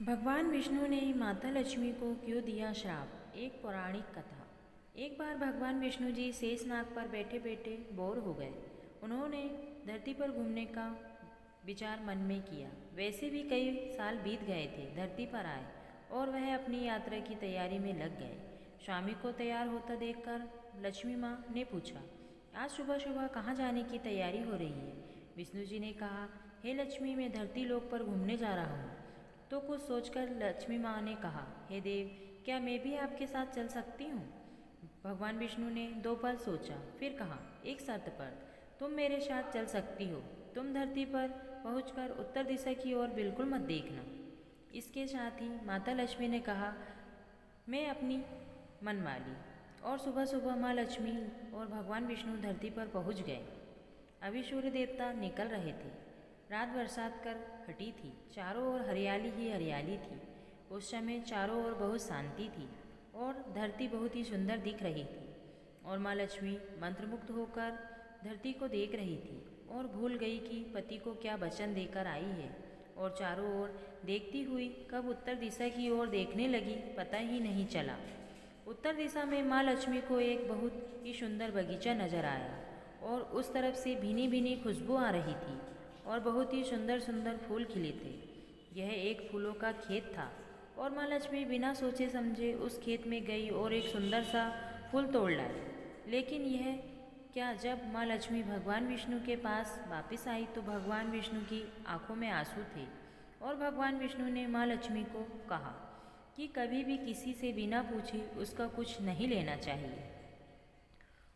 भगवान विष्णु ने माता लक्ष्मी को क्यों दिया श्राप। एक पौराणिक कथा। एक बार भगवान विष्णु जी शेषनाग पर बैठे बैठे बोर हो गए। उन्होंने धरती पर घूमने का विचार मन में किया। वैसे भी कई साल बीत गए थे। धरती पर आए और वह अपनी यात्रा की तैयारी में लग गए। स्वामी को तैयार होता देखकर लक्ष्मी माँ ने पूछा, आज सुबह सुबह कहाँ जाने की तैयारी हो रही है। विष्णु जी ने कहा, हे लक्ष्मी, मैं धरती लोक पर घूमने जा रहा हूँ। तो कुछ सोचकर लक्ष्मी माँ ने कहा, हे देव, क्या मैं भी आपके साथ चल सकती हूँ। भगवान विष्णु ने 2 पल सोचा, फिर कहा, एक शर्त पर। तुम मेरे साथ चल सकती हो। तुम धरती पर पहुंचकर उत्तर दिशा की ओर बिल्कुल मत देखना। इसके साथ ही माता लक्ष्मी ने कहा, मैं अपनी मनमानी। और सुबह सुबह माँ लक्ष्मी और भगवान विष्णु धरती पर पहुंच गए। अभी सूर्य देवता निकल रहे थे। रात बरसात कर हटी थी। चारों ओर हरियाली ही हरियाली थी। उस समय चारों ओर बहुत शांति थी और धरती बहुत ही सुंदर दिख रही थी। और माँ लक्ष्मी मंत्रमुग्ध होकर धरती को देख रही थी और भूल गई कि पति को क्या वचन देकर आई है। और चारों ओर देखती हुई कब उत्तर दिशा की ओर देखने लगी, पता ही नहीं चला। उत्तर दिशा में माँ लक्ष्मी को एक बहुत ही सुंदर बगीचा नजर आया और उस तरफ से भीनी भीनी खुशबू आ रही थी और बहुत ही सुंदर सुंदर फूल खिले थे। यह एक फूलों का खेत था और माँ लक्ष्मी बिना सोचे समझे उस खेत में गई और एक सुंदर सा फूल तोड़ लाई। लेकिन यह क्या, जब माँ लक्ष्मी भगवान विष्णु के पास वापस आई तो भगवान विष्णु की आंखों में आंसू थे। और भगवान विष्णु ने माँ लक्ष्मी को कहा कि कभी भी किसी से बिना पूछे उसका कुछ नहीं लेना चाहिए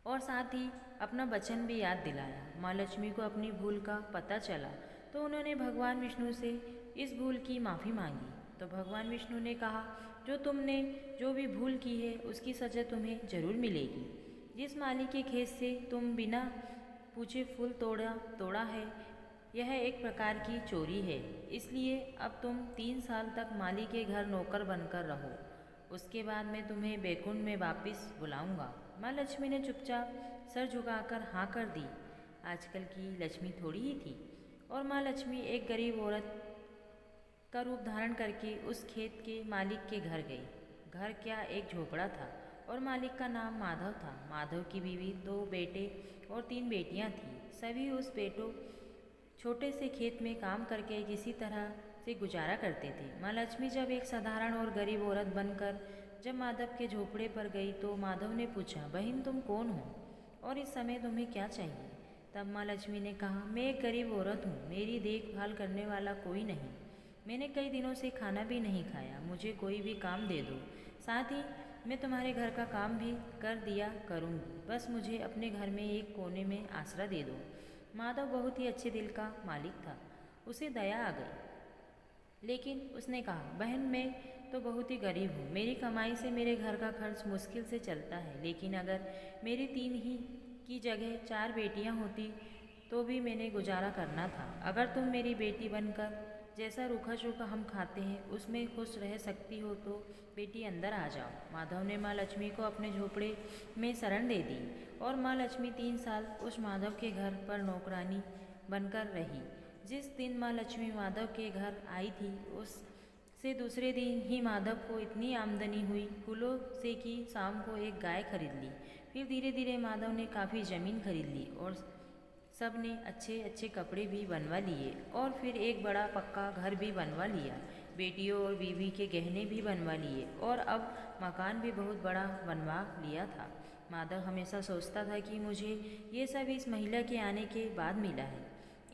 और साथ ही अपना वचन भी याद दिलाया। माँ लक्ष्मी को अपनी भूल का पता चला तो उन्होंने भगवान विष्णु से इस भूल की माफ़ी मांगी। तो भगवान विष्णु ने कहा, तुमने जो भी भूल की है उसकी सज़ा तुम्हें जरूर मिलेगी। जिस माली के खेत से तुम बिना पूछे फूल तोड़ा है, यह एक प्रकार की चोरी है। इसलिए अब तुम 3 साल तक माली के घर नौकर बनकर रहो। उसके बाद मैं तुम्हें बैकुंठ में वापस बुलाऊंगा। माँ लक्ष्मी ने चुपचाप सर झुकाकर हाँ कर दी। आजकल की लक्ष्मी थोड़ी ही थी और माँ लक्ष्मी एक गरीब औरत का रूप धारण करके उस खेत के मालिक के घर गई। घर क्या, एक झोपड़ा था और मालिक का नाम माधव था। माधव की बीवी, 2 बेटे और 3 बेटियां थीं। सभी उस बेटों छोटे से खेत में काम करके किसी तरह से गुजारा करते थे। माँ लक्ष्मी जब एक साधारण और गरीब औरत बनकर जब माधव के झोपड़े पर गई तो माधव ने पूछा, बहन तुम कौन हो और इस समय तुम्हें क्या चाहिए। तब माँ लक्ष्मी ने कहा, मैं एक गरीब औरत हूँ, मेरी देखभाल करने वाला कोई नहीं। मैंने कई दिनों से खाना भी नहीं खाया, मुझे कोई भी काम दे दो। साथ ही मैं तुम्हारे घर का काम भी कर दिया करूँगी, बस मुझे अपने घर में एक कोने में आसरा दे दो। माधव बहुत ही अच्छे दिल का मालिक था, उसे दया आ गई। लेकिन उसने कहा, बहन मैं तो बहुत ही गरीब हूँ, मेरी कमाई से मेरे घर का खर्च मुश्किल से चलता है। लेकिन अगर मेरी 3 ही की जगह 4 बेटियाँ होती तो भी मैंने गुजारा करना था। अगर तुम मेरी बेटी बनकर जैसा रूखा सूखा हम खाते हैं उसमें खुश रह सकती हो तो बेटी अंदर आ जाओ। माधव ने माँ लक्ष्मी को अपने झोपड़े में शरण दे दी और माँ लक्ष्मी 3 साल उस माधव के घर पर नौकरानी बनकर रही। जिस दिन माँ लक्ष्मी माधव के घर आई थी उस से दूसरे दिन ही माधव को इतनी आमदनी हुई फूलों से कि शाम को एक गाय खरीद ली। फिर धीरे धीरे माधव ने काफ़ी ज़मीन खरीद ली और सब ने अच्छे अच्छे कपड़े भी बनवा लिए और फिर एक बड़ा पक्का घर भी बनवा लिया। बेटियों और बीवी के गहने भी बनवा लिए और अब मकान भी बहुत बड़ा बनवा लिया था। माधव हमेशा सोचता था कि मुझे ये सब इस महिला के आने के बाद मिला है।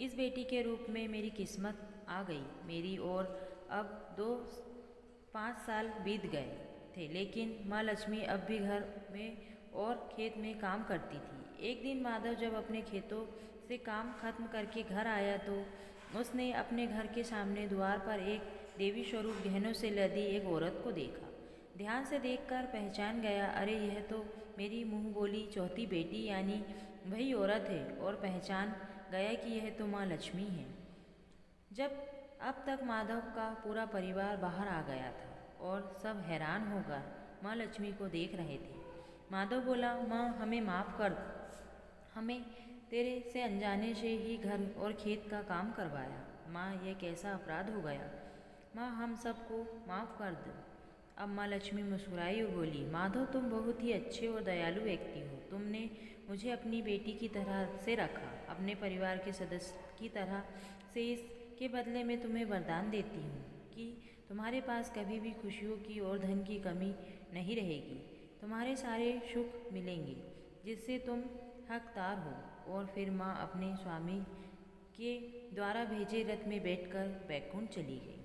इस बेटी के रूप में मेरी किस्मत आ गई मेरी। और अब 5 साल बीत गए थे, लेकिन माँ लक्ष्मी अब भी घर में और खेत में काम करती थी। एक दिन माधव जब अपने खेतों से काम खत्म करके घर आया तो उसने अपने घर के सामने द्वार पर एक देवी स्वरूप गहनों से लदी एक औरत को देखा। ध्यान से देखकर पहचान गया, अरे यह तो मेरी मुँह बोली चौथी बेटी यानी वही औरत है। और पहचान गया कि यह तो माँ लक्ष्मी है। जब अब तक माधव का पूरा परिवार बाहर आ गया था और सब हैरान होकर माँ लक्ष्मी को देख रहे थे। माधव बोला, माँ हमें माफ़ कर, हमें तेरे से अनजाने से ही घर और खेत का काम करवाया। माँ यह कैसा अपराध हो गया। माँ हम सबको माफ़ कर दो। अब माँ लक्ष्मी मुस्कुराई और बोली, माधव तुम बहुत ही अच्छे और दयालु व्यक्ति हो। तुमने मुझे अपनी बेटी की तरह से रखा, अपने परिवार के सदस्य की तरह से। इसके बदले में तुम्हें वरदान देती हूँ कि तुम्हारे पास कभी भी खुशियों की और धन की कमी नहीं रहेगी। तुम्हारे सारे सुख मिलेंगे जिससे तुम हकदार हो। और फिर माँ अपने स्वामी के द्वारा भेजे रथ में बैठकर बैकुंठ चली गई।